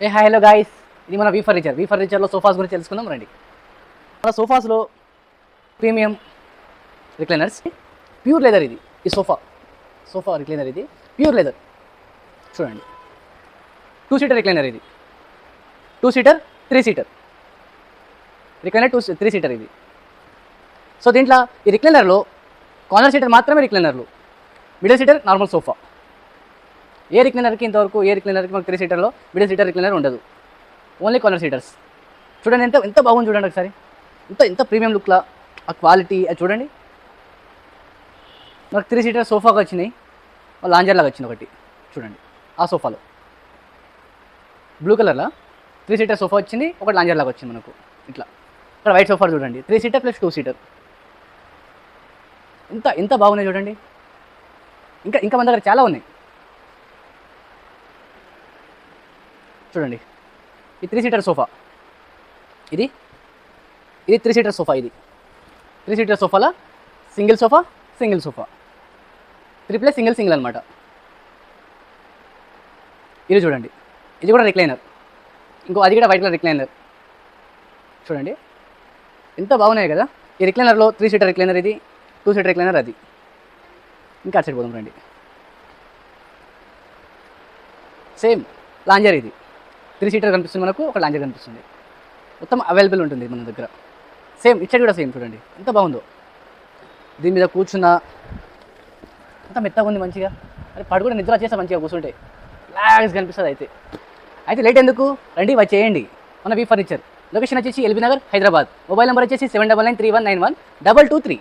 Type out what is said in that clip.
ఏ hi hello guys, ఇది మన వి ఫర్నిచర్లో sofas గురించి తెలుసుకుందాం రండి. మన సోఫాస్లో ప్రీమియం రిక్లైనర్స్, ప్యూర్ లెదర్. ఇది ఈ సోఫా రిక్లైనర్ ఇది ప్యూర్ లెదర్. చూడండి, 2 సీటర్ రిక్లైనర్ ఇది. 2 సీటర్ 3 సీటర్ రిక్లైనర్ 3 సీటర్ ఇది. సో దీంట్లో ఈ రిక్లైనర్లో కార్నర్ సీటర్ మాత్రమే రిక్లైనర్లు, మిడిల్ సీటర్ నార్మల్ సోఫా. ఏ రిక్లైనర్కి ఇంతవరకు మనకు 3 సీటర్లో మిడిల్ సీటర్ రిక్లైనర్ ఉండదు, ఓన్లీ కార్నర్ సీటర్స్. చూడండి ఎంత బాగుంది చూడండి ఒకసారి, ఎంత ప్రీమియం లుక్లా ఆ క్వాలిటీ అది చూడండి. మనకు 3 సీటర్ సోఫాగా వచ్చినాయి, లాంజర్ లాగా వచ్చింది ఒకటి చూడండి. ఆ సోఫాలో బ్లూ కలర్లో 3 సీటర్ సోఫా వచ్చింది, ఒకటి లాంజర్ లాగా వచ్చింది మనకు ఇట్లా. ఇక్కడ వైట్ సోఫా చూడండి, 3 సీటర్ ప్లస్ 2 సీటర్. ఎంత బాగున్నాయి చూడండి. ఇంకా మన దగ్గర చాలా ఉన్నాయి చూడండి. ఈ 3 సీటర్ సోఫా ఇది 3 సీటర్ సోఫా. ఇది 3 సీటర్ సోఫాలో సింగిల్ సోఫా 3 ప్లస్ సింగిల్ అనమాట. ఇది చూడండి, ఇది కూడా రిక్లైనర్. అది కూడా వైట్ కలర్ రిక్లైనర్. చూడండి ఎంత బాగున్నాయి కదా. ఈ రిక్లైనర్లో 3 సీటర్ రిక్లైనర్ ఇది, 2 సీటర్ రిక్లైనర్ అది. ఇంకా అటు సైడ్ పోదాం రండి. సేమ్ లాంజర్ ఇది 3 సీటర్ కనిపిస్తుంది మనకు, ఒక లాంజర్ కనిపిస్తుంది. మొత్తం అవైలబుల్ ఉంటుంది మన దగ్గర. సేమ్ ఇటు సైడ్ కూడా సేమ్ చూడండి ఎంత బాగుందో. దీని మీద కూర్చున్నా అంత మెత్తగా ఉంది మంచిగా. అది పడు కూడా నిద్ర వచ్చేస్తా మంచిగా కూర్చుంటే, రిలాక్స్ కనిపిస్తుంది. అయితే లేట్ ఎందుకు, రండి వచ్చేయండి మన వి ఫర్నిచర్. లొకేషన్ వచ్చేసి LB Nagar, Hyderabad. Mobile number వచ్చేసి 7993191223.